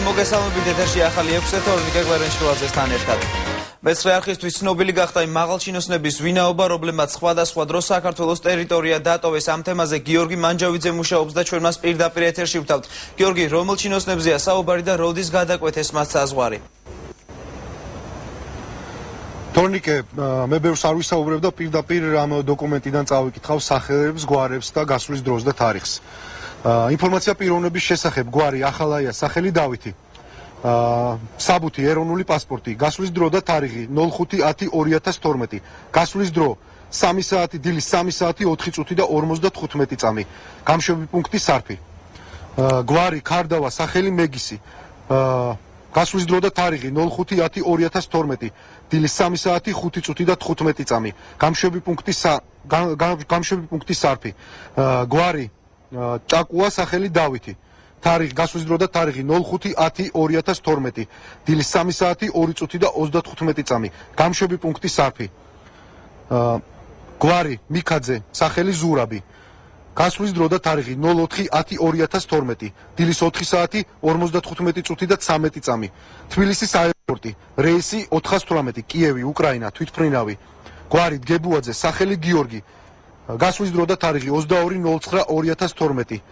მოგესალმებით ეთერში ახალი 6 თორნიკე გვერდენშვილაძესთან ერთად. მეცხრე არხისთვის ცნობილი გახდა იმ მაღალჩინოსნების ვინაობა, რომლებმაც სხვადასხვა დროს საქართველოს ტერიტორია დატოვეს. ამ თემაზე გიორგი მანჯავიძე მუშაობს და ჩვენ მას პირდაპირ ეთერში ვთავთ. გიორგი, რომელ ჩინოსნებზეა საუბარი და როდის გადაკვეთეს მას საზღვარი? თორნიკე, მე ბევრს არ ვისაუბრებ და პირდაპირ ამ დოკუმენტიდან წავიკითხავ სახელებს, გვარებს და გასვლის დროს და თარიღს. ინფორმაცია პიროვნების შესახებ, გვარი ახალაია, სახელი დავითი. საბუთი, ეროვნული პასპორტი, გასვლის დრო და თარიღი 05/10/2012. გასვლის დრო 3 საათი, დილის 3 საათი 4 წუთი და 55 წამი. გამშვები პუნქტი სარფი. გვარი ქარდავა, სახელი მეგისი. გასვლის დრო და თარიღი 05/10/2012. დილის 3 საათი 5 წუთი და 15 წამი. გამშვები პუნქტი სარფი. გვარი ჭაკუა, სახელი დავითი. თარიღი, გასვლის დრო და თარიღი 05/10/2012. დილის 3 საათი 2 წუთი და 35 წამი. გამშვები პუნქტი სარფი. გვარი მიქაძე, სახელი ზურაბი. გასვლის დრო და თარიღი 04/10/2012. დილის 4 საათი 55 წუთი და 13 წამი. თბილისის აეროპორტი, რეისი 418, კიევი, უკრაინა, თვითმფრინავი. გვარი დგებუაძე, სახელი გიორგი. გასვლის დრო და თარიღი 22/09/2012.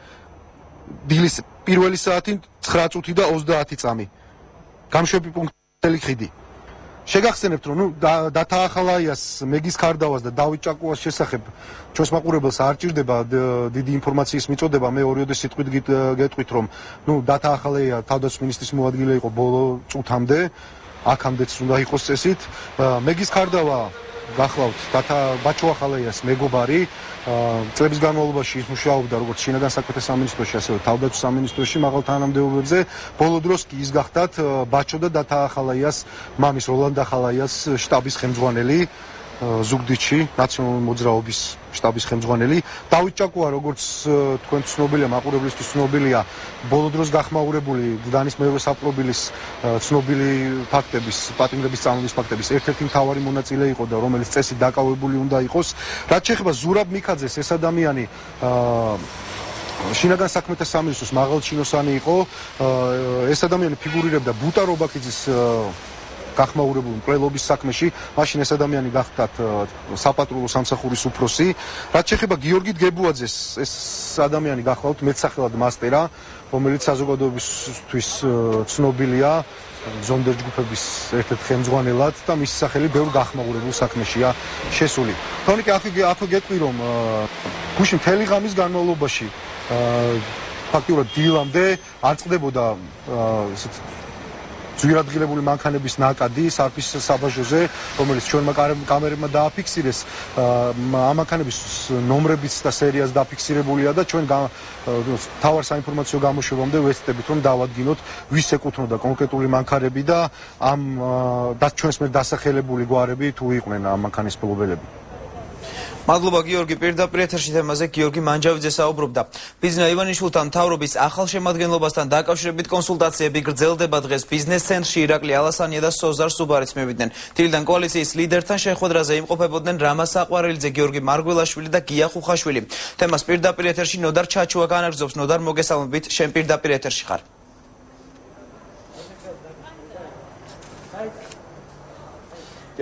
დილის პირველი საათი 9 წუთი და 30 წამი. გამშვები პუნქტი ხიდი. შეგახსენებთ, რომ დათაახალაიას, მეგის ქარდავას და დავით ჭაკუას შესახებ ჩვენს მაყურებელს არ ჭირდება დიდი ინფორმაციის მიწოდება. მე ორიოდე სიტყვით გეტყვით, რომ დათაახალაია თავდაცვის მინისტრის მოადგილე იყო ბოლო წუთამდე, აქამდეც უნდა იყოს წესით. მეგის ქარდავა გახლავთ ბაჩოახალაიას მეგობარი, წლების განმავლობაში ის მუშაობდა როგორც შინაგან საქმეთა სამინისტროში, ასევე თავდაცვის სამინისტროში მაღალ თანამდებობებზე. ბოლო დროს კი ის გახდათ ბაჩო და დათაახალაიას მამის როლანდ ახალაიას შტაბის ხელმძღვანელი, ზუგდიდში ნაციონალური მოძრაობის შტაბის ხელმძღვანელი. დავით ჭაკუა, როგორც თქვენ ცნობილია, მაყურებლისთვის ცნობილია, ბოლო დროს გახმაურებული გდანის მეორე საპყრობილის ცნობილი ფაქტების, პატიმრების სწავლების ფაქტების ერთ-ერთი მთავარი მონაწილე იყო და რომელიც წესით დაკავებული უნდა იყოს. რაც შეეხება ზურაბ მიქაძეს, ეს ადამიანი შინაგან საქმეთა სამინისტროს მაღალჩინოსანი იყო. ეს ადამიანი ფიგურირებდა ბუტა რობაქიძის გახმაურებული მკვლელობის საქმეში, მაშინ ეს ადამიანი გახდათ საპატრულო სამსახურის უფროსი. რაც შეეხება გიორგი დგებუაძეს, ეს ადამიანი გახლავთ მეტსახელად მასტერა, რომელიც საზოგადოებისთვის ცნობილია ზონდერ ჯგუფების ერთ-ერთ ხელმძღვანელად და მისი სახელი ბევრ გახმაურებულ საქმეშია შესული. თორნიკე, აქ გეტყვი, რომ გუშინ მთელი ღამის განმავლობაში ფაქტიურად დილამდე არ წყდებოდა ძვირადღირებული მანქანების ნაკადი სარფის საბაჟოზე, რომელიც ჩვენმა კამერებმა დააფიქსირეს. ამ მანქანების ნომრებიც და სერიაც დაფიქსირებულია და ჩვენ თავარ საინფორმაციო გამოშვებამდე ვეცდებით, რომ დავადგინოთ, ვის ეკუთვნოდა კონკრეტული მანქანები და ამ ჩვენს მიერ დასახელებული გვარები თუ იყვნენ ამ მანქანის მფლობელები. მადლობა გიორგი, პირდაპირ ეთერში თემაზე გიორგი მანჯავიძე საუბრობდა. ბიზნეს ივანიშვილთან მთავრობის ახალ შემადგენლობასთან დაკავშირებით კონსულტაციები გრძელდება დღეს ბიზნეს ცენტრში. ირაკლი ალასანია და სოზარ სუბარიც მივიდნენ. დილიდან კოალიციის ლიდერთან შეხვედრაზე იმყოფებოდნენ რამა საყვარელიძე, გიორგი მარგველაშვილი და გია ხუხაშვილი. თემას პირდაპირ ეთერში ნოდარ ჩაჩუა განაგრძობს. ნოდარ, მოგესალმებით, შენ პირდაპირ ეთერში ხარ.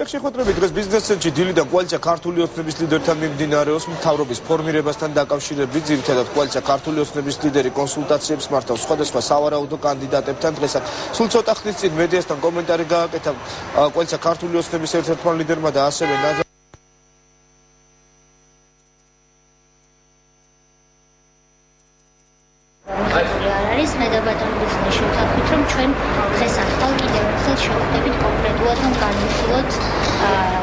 შეხვედრები დღეს ბიზნეს ცენტრში დილიდან კოალიცია ქართული ოცნების ლიდერთან მიმდინარეობს. მთავრობის ფორმირებასთან დაკავშირებით ძირითადად კოალიცია ქართული ოცნების ლიდერი კონსულტაციებს მართავს სხვადასხვა სავარაუდო კანდიდატებთან. დღესაც სულ ცოტა ხნის წინ მედიასთან კომენტარი გააკეთა კოალიცია ქართული ოცნების ერთ-ერთმა ლიდერმა და ასევე არის მე და ბატონ ბიზნესში ვთქვით, რომ ჩვენ დღეს ახალ კიდევ ერთხელ შევხვდებით კონკრეტულად, რომ განვიხილოთ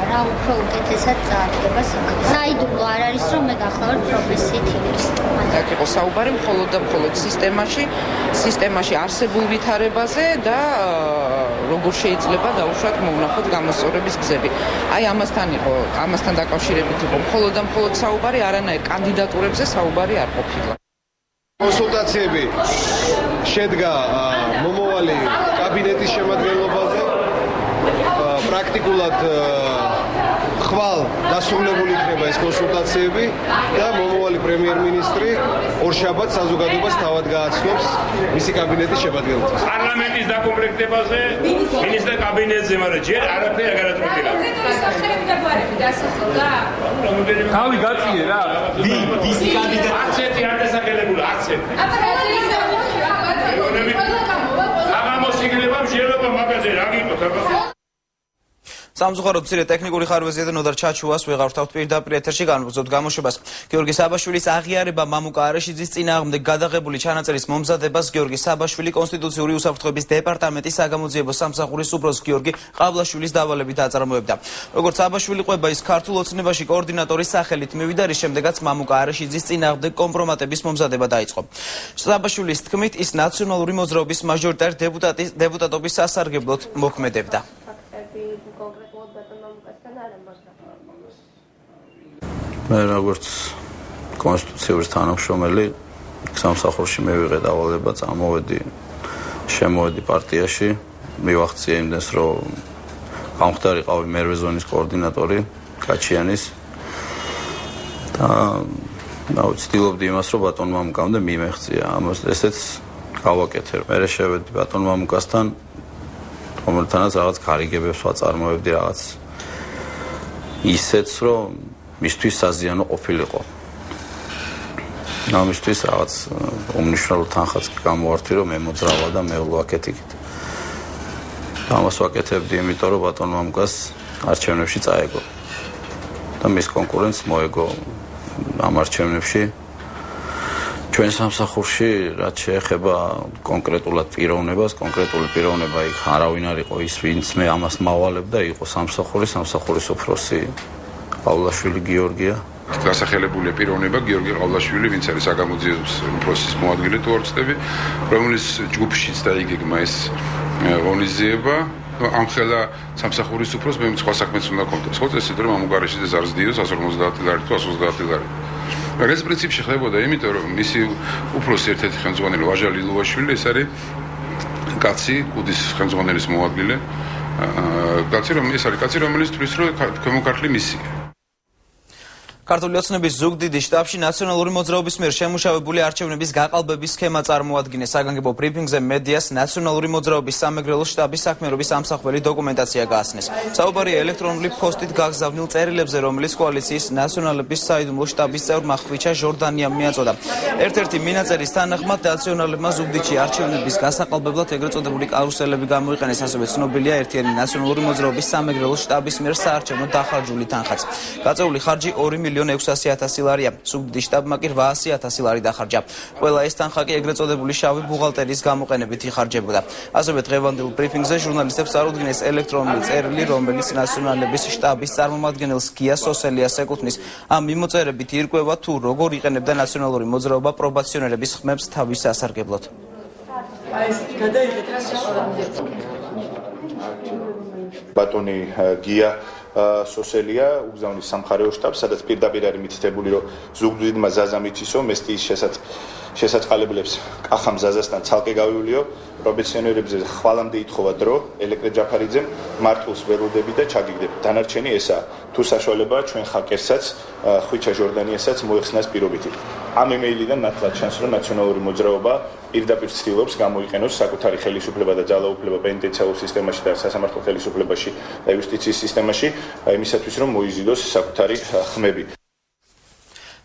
რა უფრო უკეთესად წარდგება საქმე. საიდუმლო არ არის, რომ მე გახლავართ პროფესიით იურისტი. აქ იყო საუბარი მხოლოდ და მხოლოდ სისტემაში არსებულ ვითარებაზე და როგორ შეიძლება დაუშვათ მოუნახოთ გამოსწორების გზები. აი ამასთან დაკავშირებით იყო მხოლოდ და მხოლოდ საუბარი, არანაირ კანდიდატურებზე საუბარი არ ყოფილა. კონსულტაციები შედგა მომავალი კაბინეტის შემადგენლობაზე. პრაქტიკულად ხვალ დასრულებული იქნება ეს კონსულტაციები და მომავალი პრემიერ-მინისტრი ორშაბათს საზოგადოებას თავად გააცნობს მისი კაბინეტის შეფარდელობას. პარლამენტის დაკომპლექტებაზე მინისტრთა კაბინეტზე, მაგრამ ჯერ არაფერი არ განაწყვეტილა. თავი გაწიე რა. ვისი კანდიდატი? არც ერთი არ დასახელებული, არც ერთი. აღმოსიგნება შეიძლება მაგაზე რა გიყოთ აბა. სამწუხაროდ მცირე ტექნიკური ხარვეზია და ნოდარ ჩაჩუას ვეღავრთავთ პირდაპირ ეთერში განვგრძობთ გამოშვებას. გიორგი საბაშვილის აღიარება მამუკა არაშიძის წინააღმდეგ გადაღებული ჩანაწერის მომზადებას გიორგი საბაშვილი კონსტიტუციური უსაფრთხოების დეპარტამენტის საგამოძიებო სამსახურის უფროს გიორგი ყავლაშვილის დავალებით აწარმოებდა. როგორც საბაშვილი ყვება ის ქართულ ოცნებაში კოორდინატორის სახელით მივიდა, რის შემდეგაც მამუკა არაშიძის წინააღმდეგ კომპრომატების მომზადება დაიწყო. საბაშვილის თქმით, ის ნაციონალური მოძრაობის მაჟორიტარ დეპუტატობის სასარგებლოდ მოქმედებდა. მე როგორც კონსტიტუციური თანამშრომელი სამსახურში მივიღე დავალება, შემოვედი პარტიაში, მივახციე იმდენს, რომ გამხდარიყავი მერვე ზონის კოორდინატორი კაჩიანის და ვცდილობდი იმას, რომ ბატონ მამუკამდე მიმეღწია. ამას ესეც გავაკეთე. მე შევედი ბატონ მამუკასთან, რომელთანაც რაღაც გარიგებებს ვაწარმოებდი, რაღაც ისეც, რომ მისთვის საზიანო ყოფილიყო. ამისთვის რაღაც უმნიშვნელო თანხაც გამოვართი, რომ მე მოძრავა და მე ვლაკეთიკით. ამას ვაკეთებდი, იმიტომ რომ ბატონ მამუკას არჩევნებში წაეგო. და მის კონკურენტს მოეგო ამ არჩევნებში. ჩვენ სამსახურში, რაც შეეხება კონკრეტულად პიროვნებას, კონკრეტული პიროვნება იქ არავინ არ იყო ის, ვინც მე ამას მავალებდა, იყო სამსახურის უფროსი ყავლაშვილი გიორგია. დასახელებული პიროვნება გიორგი ყავლაშვილი, ვინც არის საგამოძიებო უფროსის მოადგილე თუ არ ვცდები, რომლის ჯგუფშიც დაიგეგმა ეს ღონისძიება. ამხელა სამსახურის უფროს მე სხვა საქმეც უნდა კონდეს. ხო წესით რომ მამუკა არაშიძეს არ ზდიოს 150 ლარი თუ 130 ლარი. ეს პრინციპი ხდებოდა, იმიტომ რომ მისი უფროსი ერთ-ერთი ხელმძღვანელი ვაჟალი ლუაშვილი, ეს არის კაცი, კუდის ხელმძღვანელის მოადგილე. კაცი რომელიც თვლის რომ ქვემო ქართლი მისია. ქართული ოცნების ზუგდიდის შტაბში ნაციონალური მოძრაობის მიერ შემუშავებული არჩევნების გაყალბების სქემა წარმოადგინეს. საგანგებო ბრიფინგზე მედიას ნაციონალური მოძრაობის სამეგრელო შტაბის საქმიანობის ამსახველი დოკუმენტაცია გააცნეს. საუბარია ელექტრონული ფოსტით გაგზავნილ წერილებზე, რომელიც კოალიციის ნაციონალების საიდუმლო შტაბის წევრმა ხვიჩა ჟორდანიამ მიაწოდა. ერთ-ერთი მინაწერის თანახმად ნაციონალებმა ზუგდიდში არჩევნების გასაყალბებლად ეგრეთ წოდებული კარუსელები გამოიყენეს, ასევე ცნობილია ერთიანი ნაციონალური მოძრაობის სამეგრელო შტაბის მიერ საარჩევნო დახარჯული თანხაც. გაწეული ხარჯი 2.600.000 ლარია. ზუგდიდის შტაბმა კი 800.000 ლარი დახარჯა. ყველა ეს თანხა კი ეგრეთ წოდებული შავი ბუღალტერიის გამოყენებით იხარჯებოდა. ასევე დღევანდელ ბრიფინგზე ჟურნალისტებს წარუდგინეს ელექტრონული წერილი, რომელიც ნაციონალების შტაბის წარმომადგენელს გია სოსელიას ეკუთვნის. ამ მიმოწერებით ირკვევა თუ როგორ იყენებდა ნაციონალური მოძრაობა პრობაციონერების ხმებს თავის სასარგებლოდ. ბატონი გია სოსელია ugზავნის სამხარეო შტაბს, სადაც პირდაპირ არის მითითებული, რომ ზუგდიდმა ზაზა მიცისო, მესტიის შესაწყალებლებს კახამ ზაზასთან ცალკე გავიულიო, პრობაციონერებზე ხვალამდე ითხოვა დრო, ელექტრე ჯაფარიძემ მართულს ველოდები და ჩაგიგდებ. დანარჩენი ესაა. თუ საშუალებაა ჩვენ ხაკერსაც, ხვიჩა ჟორდანიასაც მოეხსნას პირობითი. ამ იმეილიდან ნათლად ჩანს, რომ ნაციონალური მოძრაობა პირდაპირ ცდილობს გამოიყენოს საკუთარი ხელისუფლება და ძალაუფლება პენიტენციალურ სისტემაში და სასამართლო ხელისუფლებაში და იუსტიციის სისტემაში, იმისათვის რომ მოიზიდოს საკუთარი ხმები.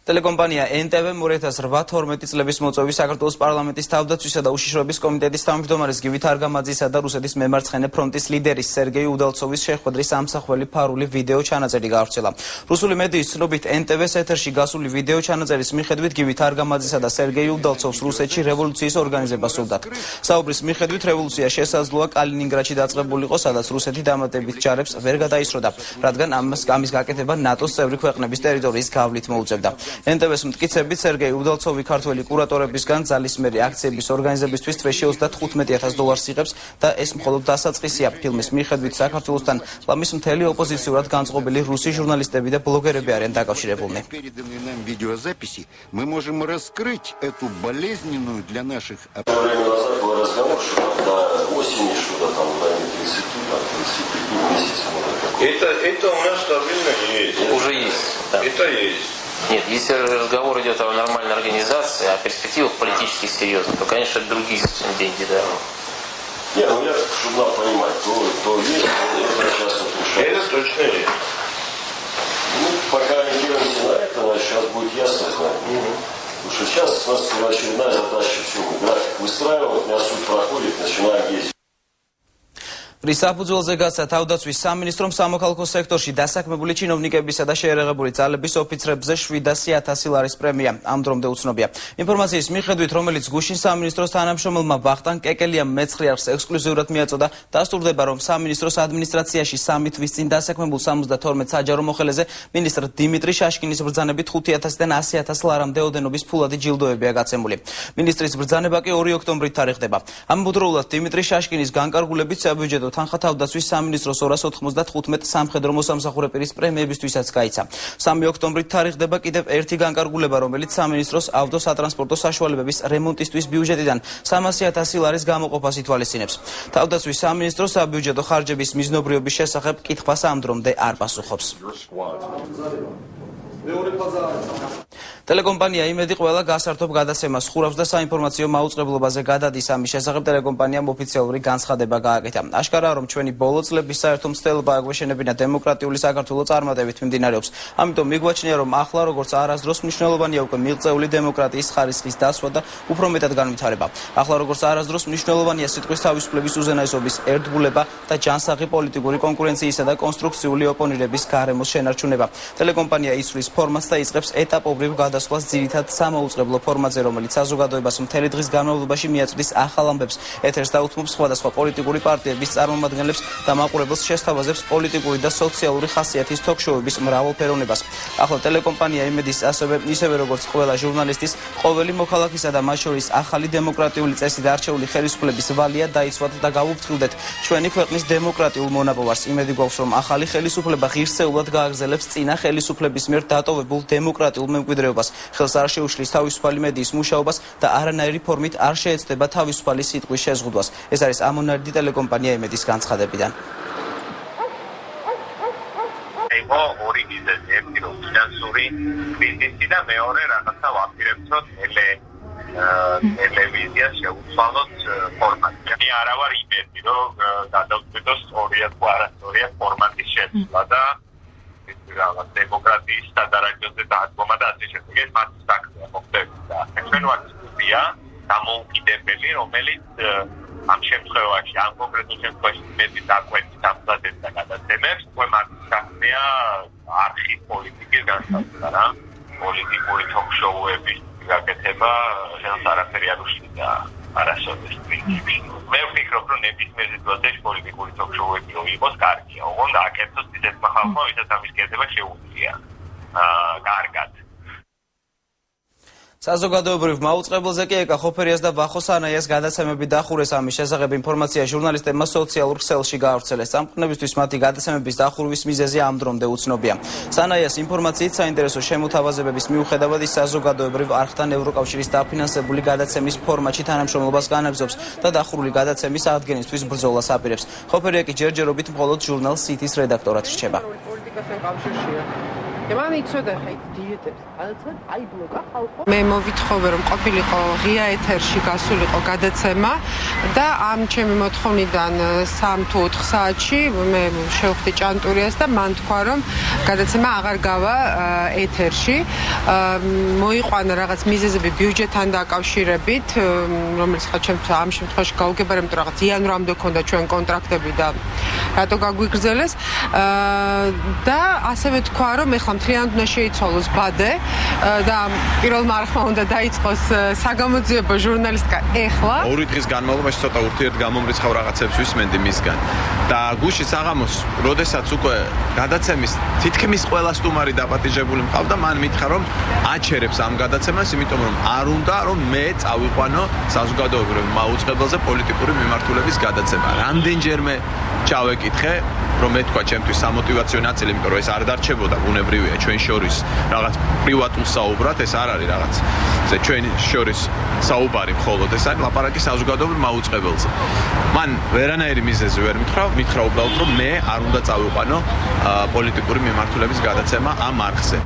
ტელეკომპანია NTV 2008-12 წლების მოწვევის საქართველოს პარლამენტის თავდაცვისა და უშიშროების კომიტეტის თავმჯდომარის გივით არგამაძისა და რუსეთის მემარცხენე ფრონტის ლიდერის სერგეი უდალცოვის შეხვედრის ამსახველი ფარული ვიდეო ჩანაწერი გავრცელა. რუსული მედიის ცნობით NTV-ს ეთერში გასული ვიდეო ჩანაწერის მიხედვით გივით არგამაძისა და სერგეი უდალცოვს რუსეთში რევოლუციის ორგანიზება სურდათ. საუბრის მიხედვით რევოლუცია შესაძლოა კალინინგრადში დაწყებულიყო, სადაც რუსეთი დამატებით ჯარებს ვერ გადაისროდა, რადგან ამის გაკეთება ნატოს წევრი ქვეყნების ტერიტორიის გავლით მოუწევდა. NTV-ს მტკიცებით სერგეი უდალცოვი ქართველი კურატორებისგან ძალისმიერი აქციების ორგანიზებისთვის თვეში $35,000 იღებს და ეს მხოლოდ დასაწყისია. ფილმის მიხედვით საქართველოსთან ლამის მთელი ოპოზიციურად განწყობილი რუსი ჟურნალისტები და ბლოგერები არიან დაკავშირებულნი. Это у нас стабильно и Это есть. Нет, если разговор идет о нормальной организации, о перспективах политически серьезных, то, конечно, это другие деньги, да. Нет, ну я, чтобы надо понимать, то есть, это сейчас вот решается. Это точно есть. Ну, пока ориентируемся на это, значит, сейчас будет ясно знать. Потому что сейчас у нас первоочередная задача все, график выстраивать, у меня суть проходит, начинаем ездить. რისაფუძველზე გასცა თავდაცვის სამინისტრომ სამოქალაქო სექტორში დასაქმებული ჩინოვნიკებისა და შეერაღებული ძალების ოფიცრებზე 700.000 ლარის პრემია ამ დრომდე უცნობია. ინფორმაციის მიხედვით, რომელიც გუშინ სამინისტროს თანამშრომელმა ვახტანგ კეკელიამ მეცხრე-არხს ექსკლუზიურად მიაწოდა, დასტურდება, რომ სამინისტროს ადმინისტრაციაში 3 თვის წინ დასაქმებულ 72 საჯარო მოხელეზე მინისტრ დიმიტრი შაშკინის ბრძანებით 5,000-დან 100,000 ლარამდე ოდენობის ფულადი ჯილდოებია გაცემული. მინისტრის ბრძანება კი 2 ოქტომბრით თარიღდება. ამბუდროულად დიმიტრი შაშკინის განკარგულებით საბიუჯეტო თანხა თავდაცვის სამინისტროს 295 სამხედრო მოსამსახურე პირის პრემიებისთვისაც გაიცა. 3 ოქტომბრით თარიღდება კიდევ ერთი განკარგულება, რომელიც სამინისტროს ავტოსატრანსპორტო საშუალებების რემონტისთვის ბიუჯეტიდან 300,000 ლარის გამოყოფას ითვალისწინებს. თავდაცვის სამინისტრო საბიუჯეტო ხარჯების მიზნობრიობის შესახებ კითხვას ამ დრომდე არ პასუხობს. ტელეკომპანია იმედი ყველა გასართობ გადაცემას ხურავს და საინფორმაციო მაუწყებლობაზე გადადის. ამის შესახებ ტელეკომპანიამ ოფიციალური განცხადება გააკეთა. აშკარაა, რომ ჩვენი ბოლო წლების საერთო მცდელობა აგვეშენებინა დემოკრატიული საქართველოს წარმატებით მიმდინარეობს. ამიტომ მიგვაჩნია, რომ ახლა როგორც არასდროს მნიშვნელოვანია უკვე მიღწეული დემოკრატიის ხარისხის დასვა და უფრო მეტად განვითარება. ახლა როგორც არასდროს მნიშვნელოვანია სიტყვის თავისუფლების უზენაესობის ერთგულება და ჯანსაღი პოლიტიკური კონკურენციისა და კონსტრუქციული ოპონირების გარემოს შენარჩუნება. ტელეკომპანია ისვრის ფორმატს და იწყებს ეტაპობრივ გადასვლას ძირითად სამოუწყებლო ფორმატზე, რომელიც საზოგადოებას მთელი დღის განმავლობაში მიაწვდის ახალ ამბებს, ეთერს დაუთმობს სხვადასხვა პოლიტიკური პარტიების წარმომადგენლებს და მაყურებელს შესთავაზებს პოლიტიკური და სოციალური ხასიათის თოქ-შოუების მრავალფეროვნებას. ახლა ტელეკომპანია იმედის ისევე როგორც ყველა ჟურნალისტის, ყოველი მოქალაქისა და მათ შორის ახალი დემოკრატიული წესით არჩეული ხელისუფლების ვალია დაიცვათ და გავუფრთხილდეთ ჩვენი ქვეყნის დემოკრატიულ მონაპოვარს. იმედი გვაქვს, რომ ახალი ხელისუფლება ღირსეულად გააგრძელებს წინა ხელისუფლების მიერ დატოვებულ დემოკრატიულ მემკვიდრეობას, ხელს არ შეუშლის თავისუფალი მედიის მუშაობას და არანაირი ფორმით არ შეეცდება თავისუფალი სიტყვის შეზღუდვას. ეს არის ამონარიდი ტელეკომპანია იმედის განცხადებიდან. იყო ორი მიზეზი, ერთი რომ ფინანსური კრიზისი და მეორე რაღაცა ვაპირებთ, რომ ტელევიზია შეუცვალოთ ფორმატი. მე არა ვარ იმედი, რომ გადავწყვიტოს სწორია თუ არასწორია ფორმატის შეცვლა და რაღაც დემოკრატიის სადარაჯოზე დაადგომა და ასე შემდეგ. ეს მათი საქმეა მოხდებით და ჩვენ ვართ სტუდია დამოუკიდებელი, რომელიც ამ შემთხვევაში, ამ კონკრეტულ შემთხვევაში მეტი დაკვეთით ამბადებს და გადაცემებს, უკვე მათი საქმეა არხის პოლიტიკის განსაზღვრა რა. პოლიტიკური თოქ-შოუების გაკეთება ხელს არაფერი არ უშლიდა არასოდეს პრინციპში. მე ვფიქრობ, რომ ნებისმიერ სიტუაციაში პოლიტიკური თოქ-შოუები რო იყოს, კარგია. ოღონდ აკეთოს ისეთმა ხალხმა, ვისაც ამის კეთება შეუძლია. კარგად. საზოგადოებრივ მაუწყებელზე კი ეკა ხოფერიას და ვახო სანაიას გადაცემები დახურეს. ამის შესახებ ინფორმაცია ჟურნალისტებმა სოციალურ ქსელში გაავრცელეს. სამყნებისთვის მათი გადაცემების დახურვის მიზეზი ამ დრომდე უცნობია. სანაიას ინფორმაციით საინტერესო შემოთავაზებების მიუხედავად ის საზოგადოებრივ არხთან ევროკავშირის დაფინანსებული გადაცემის ფორმატში თანამშრომლობას განაგრძობს და დახურული გადაცემის ადგენისთვის ბრძოლას აპირებს. ხოფერია კი ჯერჯერობით მხოლოდ ჟურნალ სითის რედაქტორად რჩება. მე მოვითხოვე, რომ ყოფილიყო ღია ეთერში გასულიყო გადაცემა და ამ ჩემი მოთხოვნიდან 3 თუ 4 საათში მე შევხვდი ჭანტურიას და მან თქვა, რომ გადაცემა აღარ გავა ეთერში. მოიყვანა რაღაც მიზეზები ბიუჯეტთან დაკავშირებით, რომელიც ხა ჩემს ამ შემთხვევაში გაუგებარ, იმიტომ რაღაც იანვრამდე ქონდა ჩვენ კონტრაქტები და რატო გაგვიგრძელეს და ასევე თქვა, რომ ეხლა მთლიანად უნდა შეიცვალოს ბადე და პირველმა არხმა უნდა დაიწყოს საგამოძიებო ჟურნალისტიკა ეხლა. 2 დღის განმავლობაში ცოტა ურთიერთგამომრიცხავ რაღაცებს ვისმენდი მისგან. და გუშინ საღამოს, როდესაც უკვე გადაცემის თითქმის ყველა სტუმარი დაპატიჟებული მყავდა, მან მითხრა, რომ აჩერებს ამ გადაცემას, იმიტომ რომ არ უნდა რომ მე წავიყვანო საზოგადოებრივ მაუწყებელზე პოლიტიკური მიმართულების გადაცემა. რამდენჯერმე ჩავეკითხე, რომ მე თქვა ჩემთვის სამოტივაციო ნაწილი, იმიტომ რომ ეს არ დარჩებოდა, ბუნებრივია ჩვენ შორის რაღაც პრივატულ საუბრად, ეს არ არის რაღაც ჩვენ შორის საუბარი მხოლოდ, ეს არის ლაპარაკი საზოგადოებრივ მაუწყებელზე. მან ვერანაირი მიზეზი ვერ მითხრა უბრალოდ რომ მე არ უნდა წავიყვანო პოლიტიკური მიმართულების გადაცემა ამ არხზე.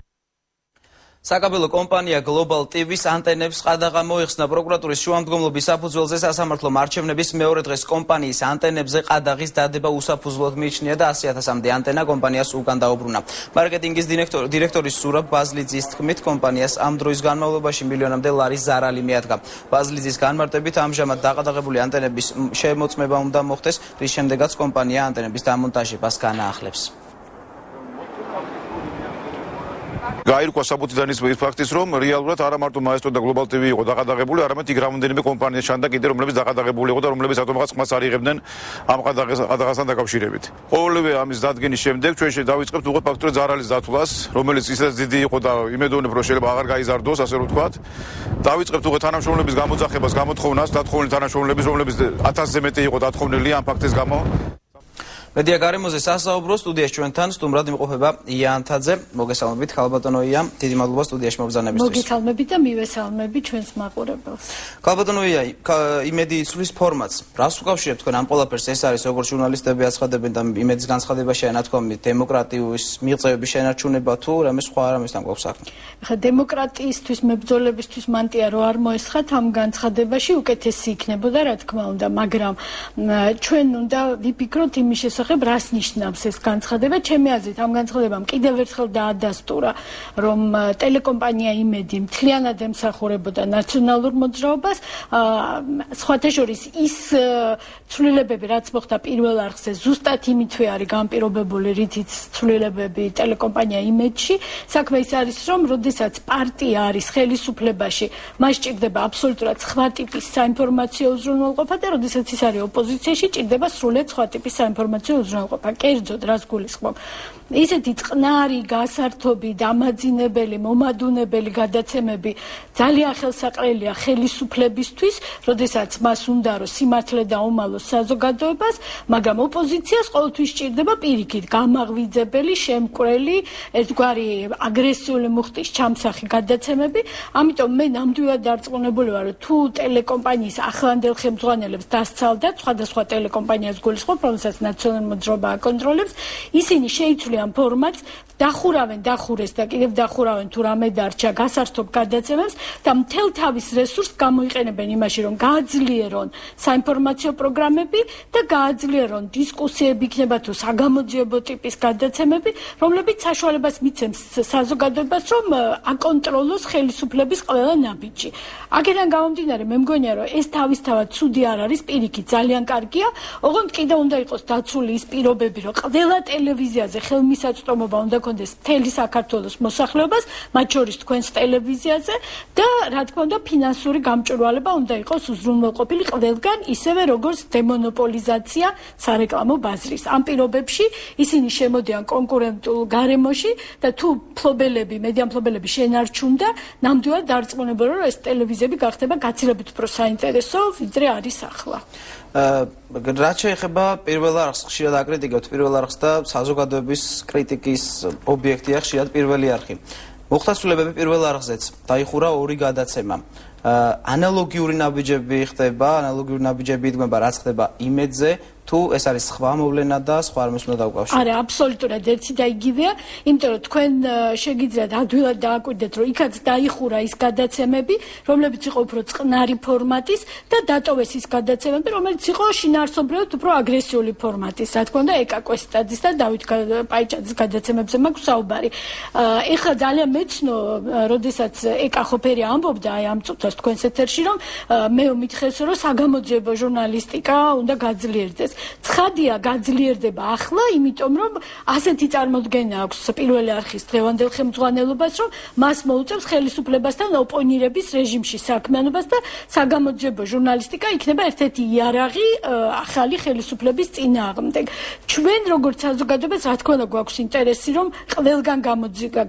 საკაბელო კომპანია Global TV-ს ანტენებს ყადაღა მოიხსნა პროკურატურის შუამდგომლობის საფუძველზე სასამართლომ არჩევნების მეორე დღეს კომპანიის ანტენებზე ყადაღის დადება უსაფუძვლოდ მიიჩნია და 100,000-მდე ანტენა კომპანიას უკან დაუბრუნა. მარკეტინგის დირექტორის სურაბ ბაზლიძის თქმით, კომპანიას ამ დროის განმავლობაში მილიონამდე ლარის ზარალი მიადგა. ბაზლიძის განმარტებით, ამჟამად დაყადაღებული ანტენების შემოწმება უნდა მოხდეს, რის შემდეგაც კომპანია ანტენების დამონტაჟებას განაახლებს. გაირკვა საბუთიდან ის ფაქტის, რომ რეალურად არა მარტო მაესტრო და Global TV იყო დაყადაღებული, არამედ იქ რამდენიმე კომპანია ჩანდა კიდე, რომლებიც დაყადაღებული იყო და რომლებიც ავტომატურად ხმას არ იღებდნენ ამ ყადაღასთან დაკავშირებით. ყოველივე ამის დადგენის შემდეგ ჩვენ დავიწყებთ უყურებ ფაქტურად ზარალის დათვლას, რომელიც ისედაც დიდი იყო და იმედოვნებ, რომ შეიძლება აღარ გაიზარდოს, ასე რომ ვთქვათ. დავიწყებთ უყურებ თანამშრომლების გამოძახებას, გამოთხოვნას, დათხოვნილი თანამშრომლების, რომლებიც 1000-ზე მეტი იყო დათხოვნილი ამ ფაქტის გამო. მედია გარემოზე სასაუბრო სტუდიაში ჩვენთან სტუმრად იმყოფება იან თაძე. მოგესალმებით, ქალბატონო იან, დიდი მადლობა სტუდიაში მობრძანებისთვის. მოგესალმებით და მივესალმები ჩვენს მაყურებელს. ქალბატონო იან, იმედი იცვლის ფორმატს. რას უკავშირებთ თქვენ ამ ყველაფერს? ეს არის როგორც ჟურნალისტები აცხადებენ და იმედის განცხადებაშია ნათქვამი დემოკრატიის მიღწევების შენარჩუნება თუ რამე სხვა რამესთან გვაქვს საქმე. ხა დემოკრატიისთვის მებრძოლებისთვის მანტია რო არ მოესხათ ამ განცხადებაში უკეთესი იქნებოდა რა თქმა უნდა, მაგრამ ჩვენ უნდა ვიფიქროთ იმის შესახებ, რას ნიშნავს ეს განცხადება. ჩემი აზრით ამ განცხადებამ კიდევ ერთხელ დაადასტურა, რომ ტელეკომპანია იმედი მთლიანად ემსახურებოდა ნაციონალურ მოძრაობას, სხვათა შორის ის ცვლილებები, რაც მოხდა პირველ არხზე, ზუსტად იმითვე არის განპირობებული, რითიც ცვლილებები ტელეკომპანია იმედში. საქმე ის არის, რომ როდესაც პარტია არის ხელისუფლებაში, მას ჭირდება აბსოლუტურად სხვა ტიპის საინფორმაციო უზრუნველყოფა და როდესაც ის არის ოპოზიციაში, ჭირდება სრულიად სხვა ტიპის საინფორმაციო უზრუნველყოფა. კერძოდ, რას გულისხმობ? ისეთი წყნარი, გასართობი, დამაძინებელი, მომადუნებელი გადაცემები ძალიან ხელსაყრელია ხელისუფლებისთვის, როდესაც მას უნდა რომ სიმართლე დაუმალოს საზოგადოებას, მაგრამ ოპოზიციას ყოველთვის სჭირდება პირიქით გამაღვიძებელი, შემკვრელი, ერთგვარი აგრესიული მუხტის ჩამსახი გადაცემები. ამიტომ მე ნამდვილად დარწმუნებული ვარ, რომ თუ ტელეკომპანიის ახლანდელ ხელმძღვანელებს დასცალდათ, სხვადასხვა ტელეკომპანიას გულისხმობ, რომელსაც ნაციონალური მოძრაობა აკონტროლებს, ისინი შეიცვლიან ფორმატს, დახურეს და კიდევ დახურავენ თუ რამე დარჩა გასართობ გადაცემებს და მთელ თავის რესურსს გამოიყენებენ იმაში, რომ გააძლიერონ საინფორმაციო პროგრამები და გააძლიერონ დისკუსიები, იქნება თუ საგამოძიებო ტიპის გადაცემები, რომლებიც საშუალებას მიცემს საზოგადოებას, რომ აკონტროლოს ხელისუფლების ყველა ნაბიჯი. აქედან გამომდინარე, მე მგონია, რომ ეს თავისთავად ცუდი არ არის, პირიქით ძალიან კარგია, ოღონდ კიდევ უნდა იყოს დაცული ის პირობები, რომ ყველა ტელევიზიაზე ხელმისაწვდომობა უნდა კონდეს მთელი საქართველოს მოსახლეობას, მათ შორის თქვენს ტელევიზიაზე და რა თქმა უნდა ფინანსური გამჭვირვალება უნდა იყოს უზრუნველყოფილი ყველგან, ისევე როგორც დემონოპოლიზაცია სარეკლამო ბაზრის. ამ პირობებში ისინი შემოდიან კონკურენტულ გარემოში და თუ მედია მფლობელები შენარჩუნდა, ნამდვილად დარწმუნებული რომ ეს ტელევიზიები გახდება გაცილებით უფრო საინტერესო, ვიდრე არის ახლა. რაც შეეხება პირველ არხს, ხშირად აკრიტიკებთ პირველ არხს და საზოგადოების კრიტიკის ობიექტია ხშირად პირველი არხი. მოხდასრულებები პირველ არხზეც დაიხურა ორი გადაცემა. ანალოგიური ნაბიჯები ხდება, ანალოგიური ნაბიჯები იდგმება, რაც ხდება იმედზე, თუ ეს არის სხვა მოვლენა და სხვა რამეს უნდა დავკავშიროთ. არა, აბსოლუტურად ერთი და იგივეა, იმიტომ რომ თქვენ შეგიძლიათ ადვილად დააკვირდეთ, რომ იქაც დაიხურა ის გადაცემები, რომლებიც იყო უფრო წყნარი ფორმატის და დატოვეს ის გადაცემები, რომელიც იყო შინაარსობრივად უფრო აგრესიული ფორმატის. რა თქმა უნდა, ეკა კვესტაძის და დავით პაიჭაძის გადაცემებზე მაქვს საუბარი. ეხლა ძალიან მეცნო, როდესაც ეკა ხოფერი ამბობდა აი ამ წუთას თქვენს ეთერში, რომ მე მითხეს, რომ საგამოძიებო ჟურნალისტიკა უნდა გაძლიერდეს. ცხადია გაძლიერდება ახლა, იმიტომ რომ ასეთი წარმოდგენა აქვს პირველი არხის დღევანდელ ხელმძღვანელობას, რომ მას მოუწევს ხელისუფლებასთან ოპონირების რეჟიმში საქმიანობას და საგამოძიებო ჟურნალისტიკა იქნება ერთ-ერთი იარაღი ახალი ხელისუფლების წინააღმდეგ. ჩვენ როგორც საზოგადოებას რა თქმა უნდა გვაქვს ინტერესი, რომ ყველგან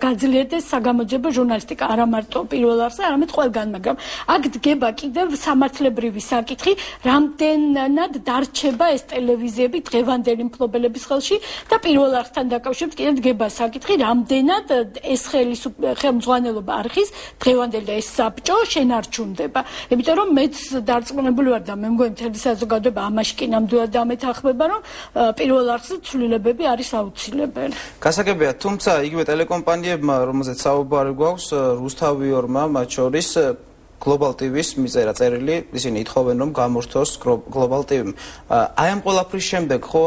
გაძლიერდეს საგამოძიებო ჟურნალისტიკა, არა მარტო პირველ არხზე, არამედ ყველგან, მაგრამ აქ დგება კიდევ სამართლებრივი საკითხი, რამდენად დარჩება ეს ტელევიზიები დღევანდელი მფლობელების ხელში და პირველ არხთან დაკავშირებით კიდევ დგება საკითხი, რამდენად ეს ხელმძღვანელობა არხის დღევანდელი და ეს საბჭო შენარჩუნდება. იმიტომ რომ მეც დარწმუნებული ვარ და მე მგონი მთელი საზოგადოება ამაში კი ნამდვილად დამეთანხმება, რომ პირველ არხზე ცვლილებები არის აუცილებელი. გასაგებია, თუმცა იგივე ტელეკომპანიებმა, რომელზეც საუბარი გვაქვს, რუსთავიორმა მათ შორის Global TV-ს მიწერა წერილი, ისინი ითხოვენ რომ გამორთოს Global TV-მ. აი ამ ყველაფრის შემდეგ ხო